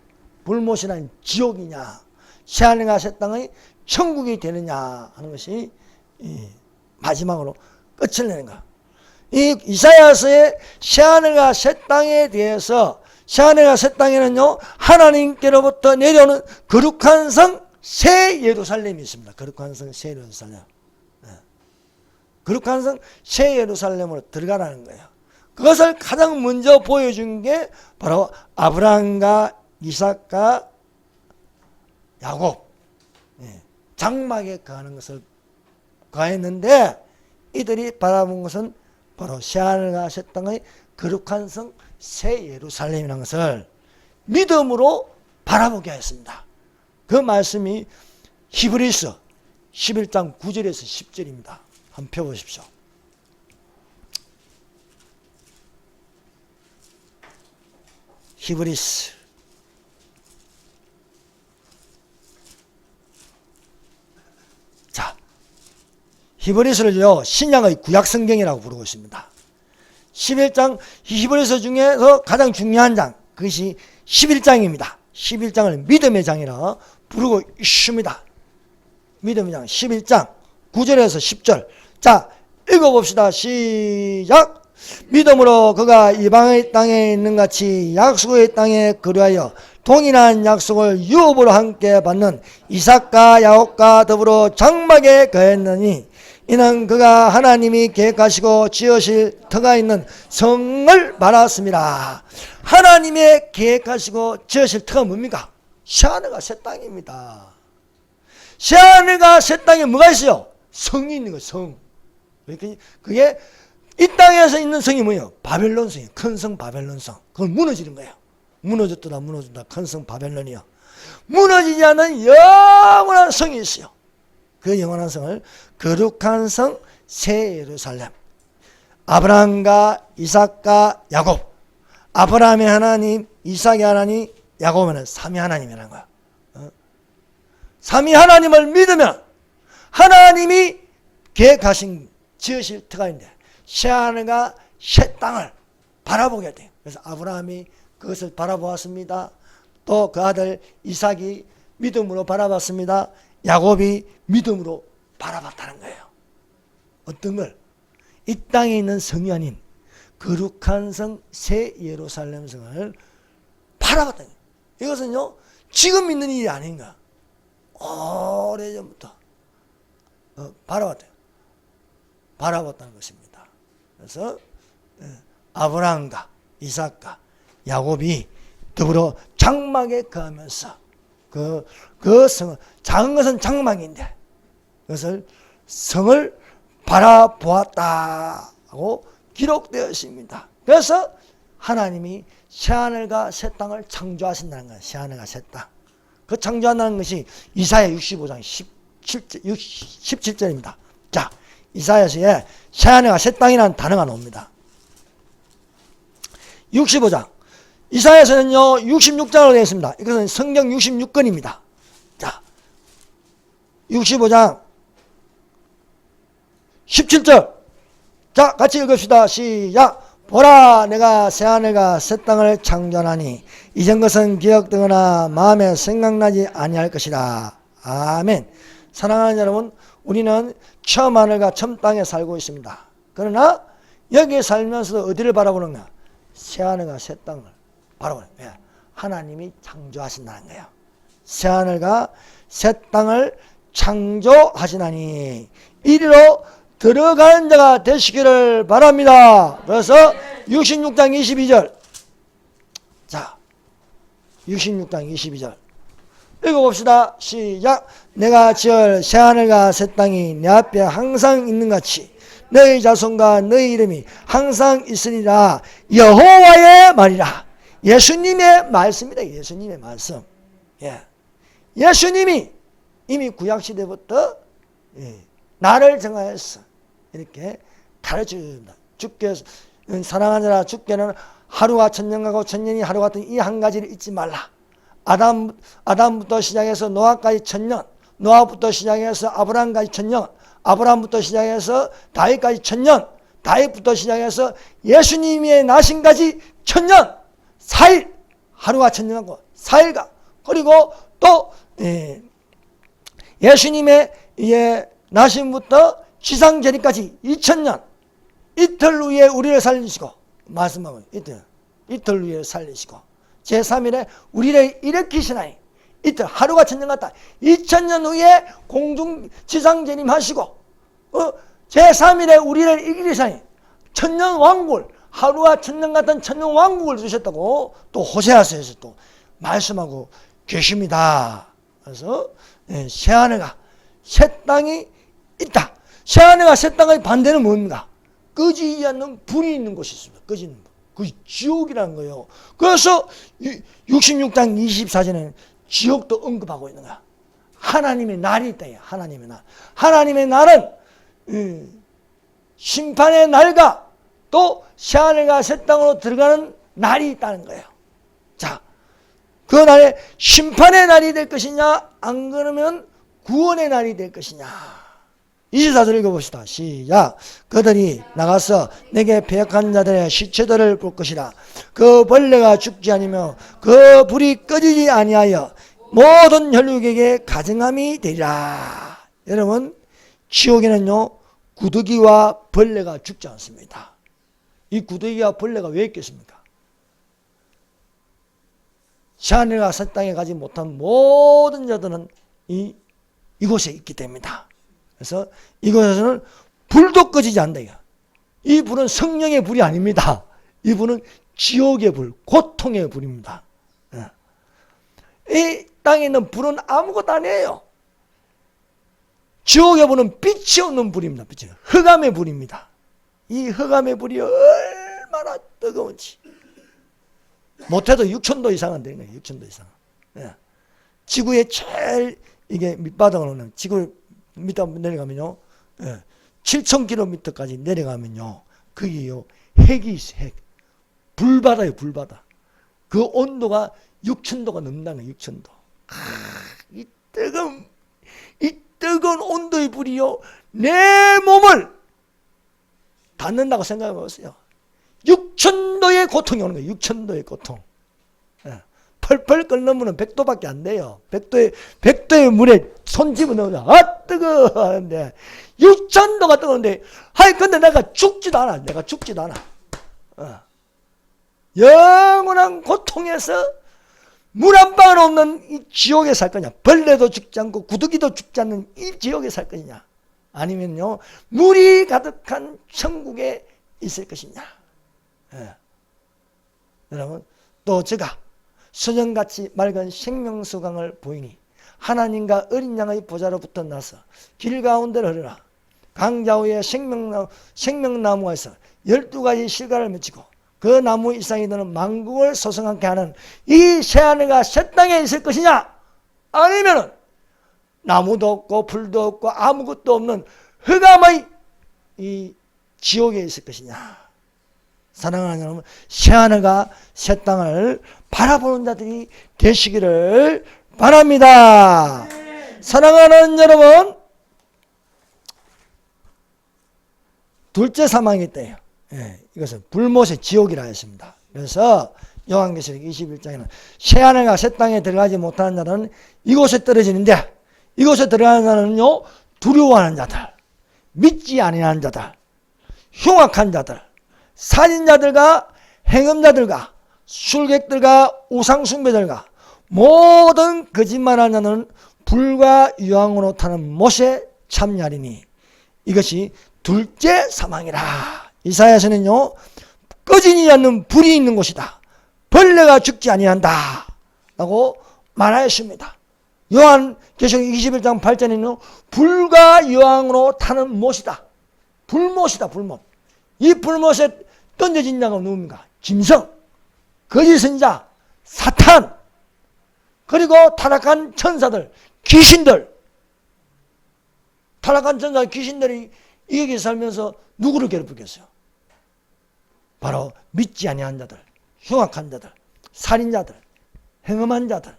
불못이란 지옥이냐, 새하늘과 새 땅의 천국이 되느냐 하는 것이 마지막으로 끝을 내는 거야. 이 이사야서의 새하늘과 새 땅에 대해서 새하늘과 새 땅에는요, 하나님께로부터 내려오는 거룩한 성 새 예루살렘이 있습니다. 거룩한 성 새 예루살렘. 거룩한 성 새 예루살렘으로 들어가라는 거예요. 그것을 가장 먼저 보여준 게 바로 아브라함과 이삭과 야곱, 장막에 거하는 것을 거했는데, 이들이 바라본 것은 바로 새하늘과 새 땅의 거룩한 성 새 예루살렘이라는 것을 믿음으로 바라보게 하였습니다. 그 말씀이 히브리서 11장 9절에서 10절입니다. 한번 펴보십시오. 히브리서 자, 히브리서를요, 신약의 구약성경이라고 부르고 있습니다. 11장, 히브리서 중에서 가장 중요한 장, 그것이 11장입니다. 11장을 믿음의 장이라 부르고 있습니다. 믿음의 장 11장 9절에서 10절. 자, 읽어봅시다. 시작. 믿음으로 그가 이방의 땅에 있는 같이 약속의 땅에 거류하여 동일한 약속을 유업으로 함께 받는 이삭과 야곱과 더불어 장막에 거했느니, 이는 그가 하나님이 계획하시고 지으실 터가 있는 성을 말았습니다. 하나님의 계획하시고 지으실 터가 뭡니까? 새하늘과 새 땅입니다. 새하늘과 새 땅에 뭐가 있어요? 성이 있는 거예요. 성. 그게 이 땅에서 있는 성이 뭐예요? 바벨론 성이에요. 큰 성 바벨론 성. 그건 무너지는 거예요. 무너졌다 무너진다. 큰 성 바벨론이요. 무너지지 않는 영원한 성이 있어요. 그 영원한 성을 거룩한 성 새 예루살렘. 아브라함과 이삭과 야곱. 아브라함의 하나님, 이삭의 하나님, 야곱은 삼위 하나님이라는 거야. 삼위 하나님을 믿으면 하나님이 계획하신 지으실 터가 있는데, 새하늘과 새 땅을 바라보게 돼요. 그래서 아브라함이 그것을 바라보았습니다. 또 그 아들 이삭이 믿음으로 바라봤습니다. 야곱이 믿음으로 바라봤다는 거예요. 어떤 걸? 이 땅에 있는 성이 아닌 거룩한 성 새 예루살렘 성을 바라봤다는 거예요. 이것은요, 지금 있는 일이 아닌가. 오래전부터 바라봤다는 것입니다. 그래서 아브라함과 이삭과 야곱이 더불어 장막에 거하면서 그 성을, 작은 것은 장막인데 그것을 성을 바라보았다고 기록되어 있습니다. 그래서 하나님이 새하늘과 새 땅을 창조하신다는 거예요. 새하늘과 새 땅. 그 창조한다는 것이 이사야 65장 17절입니다. 자, 이사야서에 새하늘과 새 땅이라는 단어가 나옵니다. 65장. 이사야서는요, 66장으로 되어 있습니다. 이것은 성경 66권입니다. 자, 65장 17절. 자, 같이 읽읍시다. 시작. 보라, 내가 새하늘과 새 땅을 창조하니 이전 것은 기억되거나 마음에 생각나지 아니할 것이다. 아멘. 사랑하는 여러분, 우리는 처음 하늘과 처음 땅에 살고 있습니다. 그러나 여기에 살면서도 어디를 바라보는가? 새하늘과 새 땅을 바라보는 거예요. 하나님이 창조하신다는 거예요. 새하늘과 새 땅을 창조하시나니 이리로 들어가는 자가 되시기를 바랍니다. 그래서 66장 22절. 자, 66장 22절. 읽어봅시다. 시작. 내가 지을 새하늘과 새 땅이 내 앞에 항상 있는 같이 너희 자손과 너희 이름이 항상 있으리라. 여호와의 말이라. 예수님의 말씀이다. 예수님의 말씀. 예. 예수님이 이미 구약시대부터 나를 정하였어. 이렇게 가르쳐줍니다. 주께서 사랑하느라 주께는 하루가 천년가고 천년이 하루 같은 이 한 가지를 잊지 말라. 아담부터 시작해서 노아까지 천년, 노아부터 시작해서 아브라함까지 천년, 아브라함부터 시작해서 다윗까지 천년, 다윗부터 시작해서 예수님의 나신까지 천년, 4일, 하루가 천년하고 4일가. 그리고 또 예수님의 나신부터 지상재림까지 2000년, 이틀 후에 우리를 살리시고, 말씀하면 이틀 후에 살리시고, 제3일에 우리를 일으키시나니 이틀 하루가 천년 같다. 2000년 후에 공중지상 재림하시고 제3일에 우리를 일으키시나니 천년 왕국을, 하루가 천년 같은 천년 왕국을 주셨다고 또 호세아서에서 또 말씀하고 계십니다. 그래서 새하늘과 새 땅이 있다. 새하늘과 새 땅의 반대는 뭡니까? 꺼지지 않는 불이 있는 곳이 있습니다. 꺼지는 불. 그게 지옥이라는 거예요. 그래서 66장 24절에는 지옥도 언급하고 있는 거야. 하나님의 날이 있다. 하나님의 날. 하나님의 날은 심판의 날과 또 새하늘과 새 땅으로 들어가는 날이 있다는 거예요. 자, 그 날에 심판의 날이 될 것이냐, 안 그러면 구원의 날이 될 것이냐. 24절 읽어봅시다. 시작. 그들이 나가서 내게 배역한 자들의 시체들을 볼 것이라. 그 벌레가 죽지 아니며 그 불이 꺼지지 아니하여 모든 혈육에게 가증함이 되리라. 여러분, 지옥에는요 구더기와 벌레가 죽지 않습니다. 이 구더기와 벌레가 왜 있겠습니까? 새하늘과 새 땅에 가지 못한 모든 자들은 이곳에 있기 때문이다. 그래서 이곳에서는 불도 꺼지지 않는다. 이 불은 성령의 불이 아닙니다. 이 불은 지옥의 불, 고통의 불입니다. 이 땅에 있는 불은 아무것도 아니에요. 지옥의 불은 빛이 없는 불입니다. 빛이. 흑암의 불입니다. 이 흑암의 불이 얼마나 뜨거운지. 못해도 6,000도 이상은 되는 거예요. 6,000도 이상. 지구의 제일 이게 밑바닥으로 오는 지구 밑에 내려가면요, 7,000km까지 내려가면요, 거기요 핵이 있어. 핵. 불바다예요. 불바다. 그 온도가 6,000도가 넘는다는 거예요. 6,000도. 이 뜨거운 온도의 불이요 내 몸을 닿는다고 생각해 보세요. 6,000도의 고통이 오는 거예요. 6,000도의 고통. 펄펄 끓는 물은 100도밖에 안 돼요. 100도의 물에 손 집어넣으면 뜨거워 하는데 6,000도가 뜨거운데 근데 내가 죽지도 않아. 내가 죽지도 않아. 영원한 고통에서 물 한 방울 없는 이 지옥에 살 거냐? 벌레도 죽지 않고 구더기도 죽지 않는 이 지옥에 살 것이냐? 아니면요 물이 가득한 천국에 있을 것이냐? 여러분, 또 제가 소년같이 맑은 생명수강을 보이니 하나님과 어린 양의 보좌로부터 나서 길 가운데를 흐르라. 강자우에 생명나무가 있어 12가지 실과를 맺히고 그 나무 이상이 되는 만국을 소성하게 하는 이 새하늘과 새 땅에 있을 것이냐? 아니면 나무도 없고 불도 없고 아무것도 없는 흑암의 이 지옥에 있을 것이냐? 사랑하는 여러분, 새하늘과 새 땅을 바라보는 자들이 되시기를 바랍니다. 사랑하는 여러분, 둘째 사망이 있대요. 이것은 불못의 지옥이라 했습니다. 그래서 요한계시록 21장에는 새하늘과 새 땅에 들어가지 못하는 자는 이곳에 떨어지는데, 이곳에 들어가는 자는요 두려워하는 자들, 믿지 아니하는 자들, 흉악한 자들, 살인자들과 행음자들과 술객들과 우상숭배들과 모든 거짓말하는 자는 불과 유황으로 타는 못에 참여하리니 이것이 둘째 사망이라. 이사야서는요 꺼지지 않는 불이 있는 곳이다. 벌레가 죽지 아니한다 라고 말하였습니다. 요한계시록 21장 8절에는 불과 유황으로 타는 못이다. 불못이다. 불못. 이 불못에 던져진 자가 누굽니까? 짐승, 거짓 선지자, 사탄, 그리고 타락한 천사들, 귀신들. 타락한 천사, 귀신들이 여기 살면서 누구를 괴롭히겠어요? 바로 믿지 아니한 자들, 흉악한 자들, 살인자들, 행음한 자들,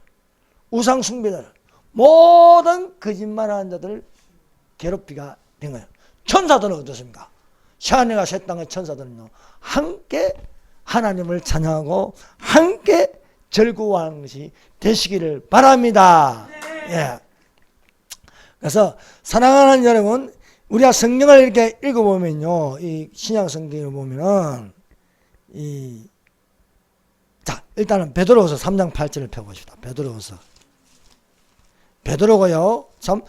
우상숭배자들, 모든 거짓말하는 자들을 괴롭히가 된 거예요. 천사들은 어떻습니까? 새하늘과 새 땅의 천사들은요 함께 하나님을 찬양하고 함께 즐거워하는 것이 되시기를 바랍니다. 예. 그래서 사랑하는 여러분, 우리가 성경을 이렇게 읽어보면요, 이 신약 성경을 보면은 이 자, 일단은 베드로후서 3장 8절을 펴보십시다. 베드로가요, 참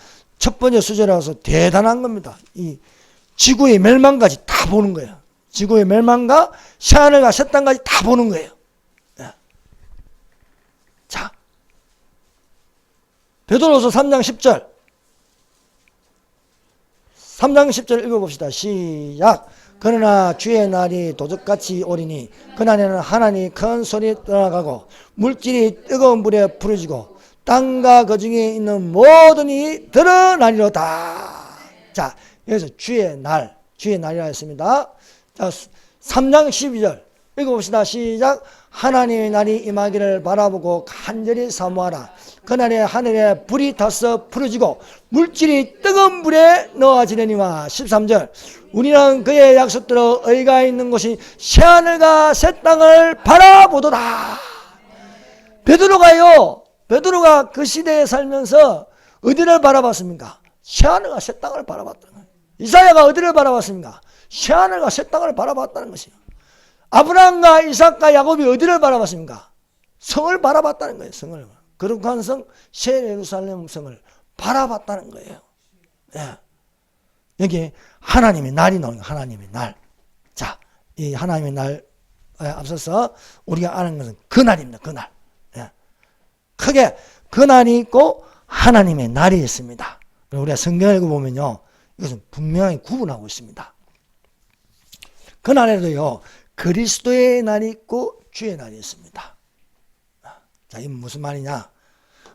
첫 번째 수절이라서 대단한 겁니다. 이 지구의 멸망까지 다 보는 거예요. 지구의 멸망과 새하늘과 새 땅까지 다 보는 거예요. 예. 자, 베드로후서 3장 10절. 3장 10절 읽어봅시다. 시작. 그러나 주의 날이 도적같이 오리니 그날에는 하나님이 큰 소리 떠나가고 물질이 뜨거운 불에 부러지고 땅과 그 중에 있는 모든 이 드러나리로다. 자, 여기서 주의 날이라 했습니다. 자, 3장 12절 읽어봅시다. 시작. 하나님의 날이 임하기를 바라보고 간절히 사모하라. 그날에 하늘에 불이 타서 부러지고 물질이 뜨거운 불에 넣어지려니와. 13절 우리는 그의 약속대로 의가 있는 곳이 새하늘과 새 땅을 바라보도다. 베드로가 그 시대에 살면서 어디를 바라봤습니까? 새하늘과 새 땅을 바라봤다는 거예요. 이사야가 어디를 바라봤습니까? 새하늘과 새 땅을 바라봤다는 것이에요. 아브라함과 이삭과 야곱이 어디를 바라봤습니까? 성을 바라봤다는 거예요. 성을. 거룩한 성, 새 예루살렘 성을 바라봤다는 거예요. 예. 여기 하나님의 날이 나오는 거예요. 하나님의 날. 자, 이 하나님의 날 앞서서 우리가 아는 것은 그날입니다. 그날. 예. 크게 그날이 있고 하나님의 날이 있습니다. 우리가 성경을 읽어보면요, 이것은 분명히 구분하고 있습니다. 그날에도요, 그리스도의 날이 있고 주의 날이 있습니다. 자, 이건 무슨 말이냐?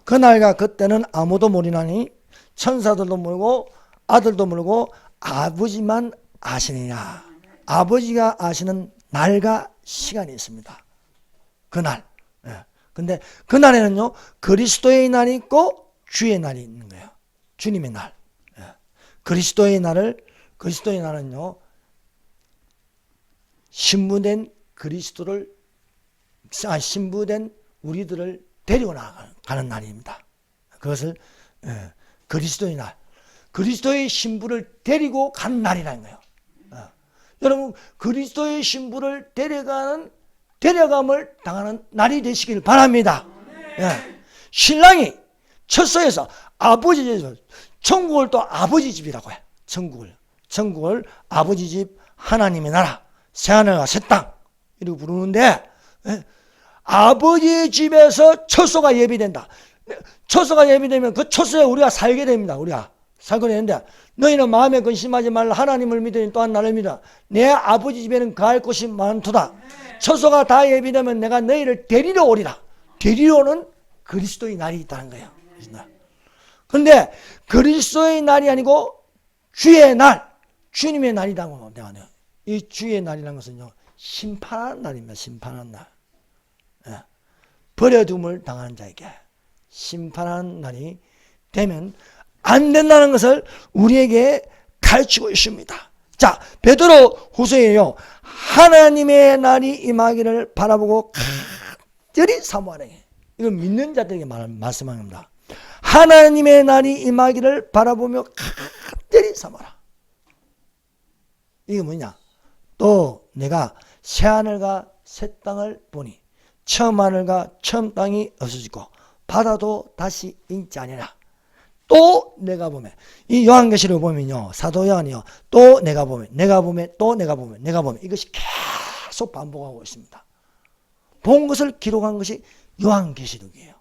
그날과 그때는 아무도 모르나니 천사들도 모르고 아들도 모르고 아버지만 아시느냐. 아버지가 아시는 날과 시간이 있습니다. 그날. 예. 근데 그날에는요, 그리스도의 날이 있고 주의 날이 있는 거예요. 주님의 날. 예. 그리스도의 날은요, 신부된 신부된 우리들을 데리고 나가는 날입니다. 그것을 그리스도의 날, 그리스도의 신부를 데리고 가는 날이라는 거예요. 여러분, 그리스도의 신부를 데려감을 당하는 날이 되시길 바랍니다. 신랑이 첫서에서 아버지 집에서, 천국을 또 아버지 집이라고 해요. 천국을 아버지 집, 하나님의 나라, 새하늘과 새 땅 이렇게 부르는데, 아버지 집에서 처소가 예비된다. 처소가 예비되면 그 처소에 우리가 살게 됩니다. 우리가 살게 되는데, 너희는 마음에 근심하지 말라. 하나님을 믿으니 또한 나를 믿어. 내 아버지 집에는 거할 곳이 많도다. 처소가 다 예비되면 내가 너희를 데리러 오리라. 데리러는 그리스도의 날이 있다는 거예요. 그런데 그리스도의 날이 아니고 주의 날, 주님의 날이라고 내가 해요. 이 주의 날이라는 것은요, 심판하는 날입니다. 심판하는 날. 버려둠을 당하는 자에게 심판하는 날이 되면 안 된다는 것을 우리에게 가르치고 있습니다. 자, 베드로 후서에요, 하나님의 날이 임하기를 바라보고 간절히 사모하라. 이건 믿는 자들에게 말씀하는 겁니다. 하나님의 날이 임하기를 바라보며 간절히 사모하라. 이게 뭐냐? 또 내가 새하늘과 새 땅을 보니 처음 하늘과 처음 땅이 없어지고 바다도 다시 있지 아니라. 또 내가 보면, 이 요한계시를 보면요, 사도 요한이요, 또 내가 보면, 또 내가 보면, 이것이 계속 반복하고 있습니다. 본 것을 기록한 것이 요한계시록이에요.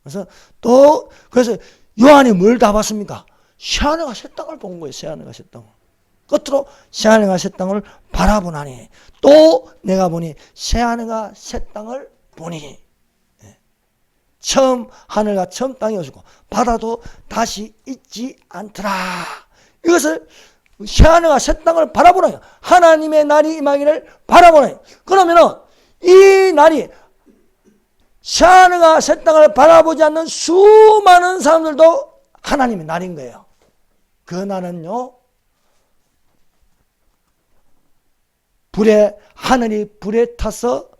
그래서 요한이 뭘 다 봤습니까? 새하늘과 새 땅을 본 거예요. 새하늘과 새 땅을. 끝으로 새하늘과 새 땅을 바라보나니 또 내가 보니 새하늘과 새 땅을 보니, 처음 하늘과 처음 땅이 오시고 바다도 다시 있지 않더라. 이것을 새하늘과 새 땅을 바라보나니, 하나님의 날이 임하기를 바라보나니. 그러면은 이 날이 새하늘과 새 땅을 바라보지 않는 수많은 사람들도 하나님의 날인 거예요. 그 날은요, 하늘이 불에 타서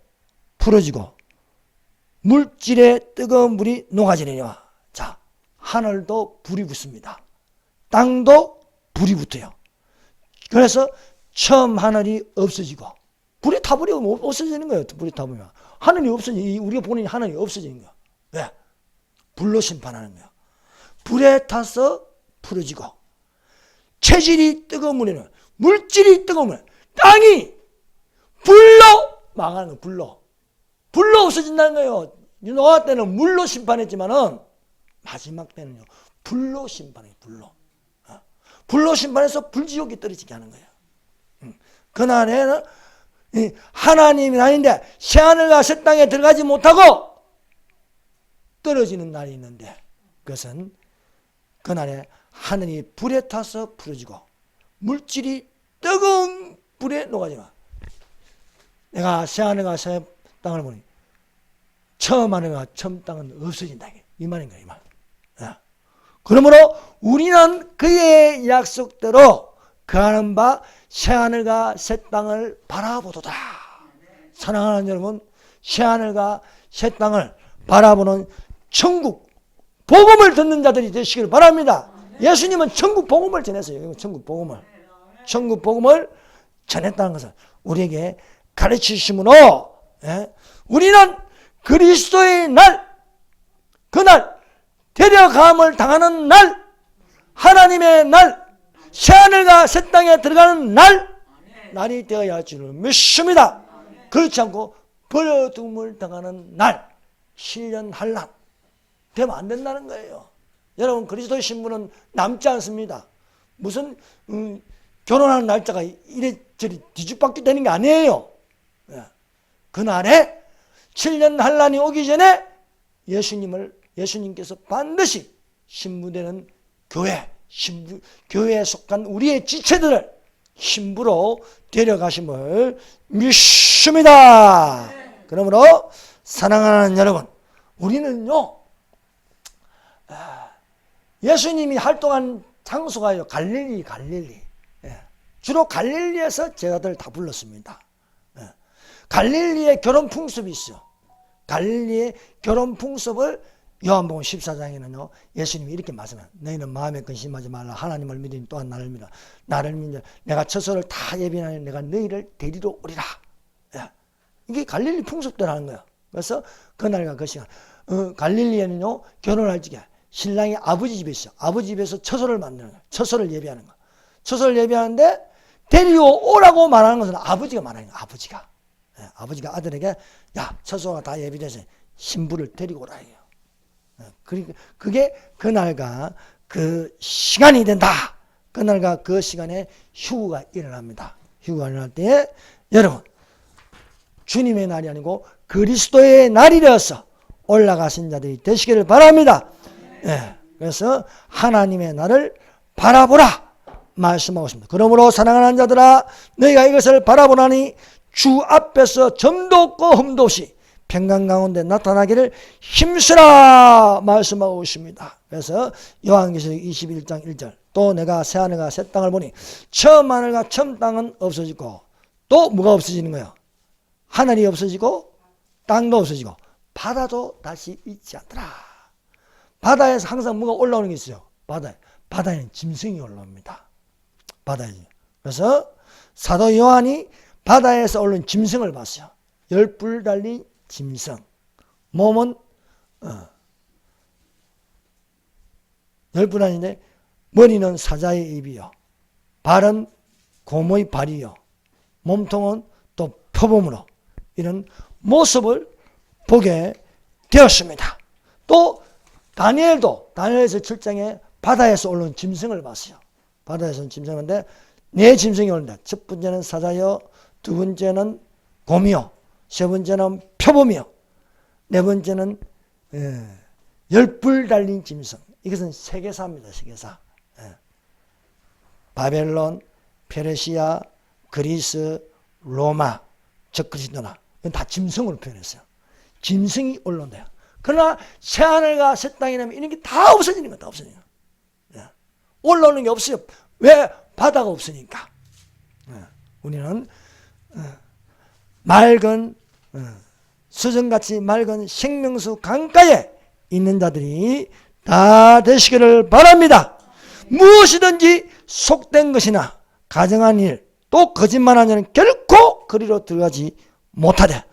부러지고 물질에 뜨거운 물이 녹아지느니와. 자, 하늘도 불이 붙습니다. 땅도 불이 붙어요. 그래서 처음 하늘이 없어지고 불이 타버리면 없어지는 거예요. 불이 타버리면 하늘이 없어지, 우리가 보는 하늘이 없어지는 거야. 왜? 불로 심판하는 거야. 불에 타서 풀어지고, 체질이 뜨거운 물에는, 물질이 뜨거운 물에, 땅이 불로 망하는 거야. 불로 없어진다는 거예요. 노아 때는 물로 심판했지만은 마지막 때는요, 불로 심판해요. 불로 심판해서 불지옥에 떨어지게 하는 거예요. 그날에는 하나님이 아닌데 새하늘과 새 땅에 들어가지 못하고 떨어지는 날이 있는데, 그것은 그날에 하늘이 불에 타서 풀어지고 물질이 뜨거운 불에 녹아지고, 내가 새하늘과 새 땅을 보니 처음 하늘과 처음 땅은 없어진다, 이 말인 거예요. 이 말. 그러므로 우리는 그의 약속대로 그하는 바 새하늘과 새 땅을 바라보도다. 사랑하는 여러분, 새하늘과 새 땅을 바라보는 천국 복음을 듣는 자들이 되시기를 바랍니다. 예수님은 천국 복음을 전했어요. 천국 복음을 전했다는 것을 우리에게 가르치심으로, 우리는 그리스도의 날, 그날 데려감을 당하는 날, 하나님의 날, 새하늘과 새 땅에 들어가는 날이 되어야 할 줄을 믿습니다. 그렇지 않고 버려둠을 당하는 날, 신년 한란 되면 안 된다는 거예요. 여러분, 그리스도의 신분은 남지 않습니다. 무슨 결혼하는 날짜가 이래저래 뒤죽박죽 되는 게 아니에요. 그날에 7년 한란이 오기 전에 예수님께서 반드시 신부되는 교회에 속한 우리의 지체들을 신부로 데려가심을 믿습니다. 그러므로 사랑하는 여러분, 우리는요, 예수님이 활동한 장소가요, 갈릴리. 주로 갈릴리에서 제자들 다 불렀습니다. 갈릴리의 결혼 풍습이 있어요. 갈릴리의 결혼 풍습을 요한복음 14장에는요, 예수님이 이렇게 말씀해요. 너희는 마음에 근심하지 말라. 하나님을 믿으니 또한 나를 믿어. 나를 믿어. 내가 처소를 다 예비하니 내가 너희를 데리러 오리라. 이게 갈릴리 풍습대로 하는 거예요. 그래서 그날과 그 시간, 갈릴리에는요, 결혼할 적에 신랑이 아버지 집에 있어. 아버지 집에서 처소를 만드는 거예요. 처소를 예비하는 거예요. 처소를 예비하는데 데리러 오라고 말하는 것은 아버지가 말하는 거예요. 아버지가 아들에게, 야, 처소가 다 예비돼서 신부를 데리고 오라 해요. 그게 그날과 그 시간이 된다. 그날과 그 시간에 휴거가 일어납니다. 휴거가 일어날 때에 여러분, 주님의 날이 아니고 그리스도의 날이 되어서 올라가신 자들이 되시기를 바랍니다. 그래서 하나님의 날을 바라보라 말씀하고 있습니다. 그러므로 사랑하는 자들아, 너희가 이것을 바라보나니 주 앞에서 점도 없고 흠도 없이 평강 가운데 나타나기를 힘쓰라 말씀하고 있습니다. 그래서 요한계시록 21장 1절, 또 내가 새하늘과 새 땅을 보니 처음 하늘과 처음 땅은 없어지고, 또 뭐가 없어지는 거예요? 하늘이 없어지고 땅도 없어지고 바다도 다시 있지 않더라. 바다에서 항상 뭐가 올라오는 게 있어요. 바다에는 짐승이 올라옵니다. 그래서 사도 요한이 바다에서 오른 짐승을 봤어요. 10뿔 달린 짐승. 몸은 10뿔 아닌데 머리는 사자의 입이요, 발은 곰의 발이요, 몸통은 또 표범으로, 이런 모습을 보게 되었습니다. 또 다니엘서 7장에 바다에서 오른 짐승을 봤어요. 바다에서 오른 짐승인데 네 짐승이 오른다. 첫 번째는 사자요, 두 번째는 곰이요, 세 번째는 표범이요, 네 번째는 10뿔 달린 짐승. 이것은 세계사입니다. 세계사. 바벨론, 페르시아, 그리스, 로마, 적그리스도나, 이건 다 짐승으로 표현했어요. 짐승이 올라온대요. 그러나 새하늘과 새 땅이라면 이런 게 다 없어지는 거다. 없어지는 거. 올라오는 게 없어요. 왜? 바다가 없으니까. 우리는 맑은 수정같이 맑은 생명수 강가에 있는 자들이 다 되시기를 바랍니다. 무엇이든지 속된 것이나 가정한 일, 또 거짓말하는 자는 결코 그리로 들어가지 못하되,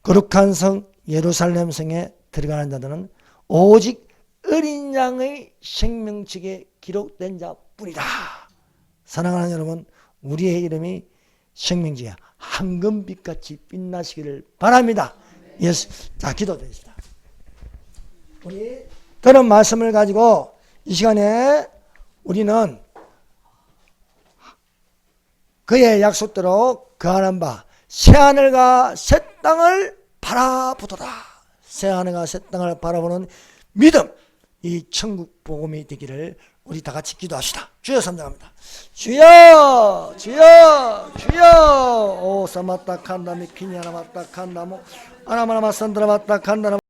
거룩한 성 예루살렘 성에 들어가는 자들은 오직 어린 양의 생명책에 기록된 자뿐이다. 사랑하는 여러분, 우리의 이름이 생명책에 황금빛같이 빛나시기를 바랍니다. 예수. 자, 기도드리겠습니다. 우리 들은 말씀을 가지고 이 시간에 우리는 그의 약속대로 거하는 바 새하늘과 새 땅을 바라보도다. 새하늘과 새 땅을 바라보는 믿음, 이 천국 복음이 되기를 우리 다 같이 기도합시다. 주여 삼장합니다. 주여, 주여, 주여. 오 사마타 칸다미 키냐나 마타 칸다모 아나마나마 산드라 마타 칸다나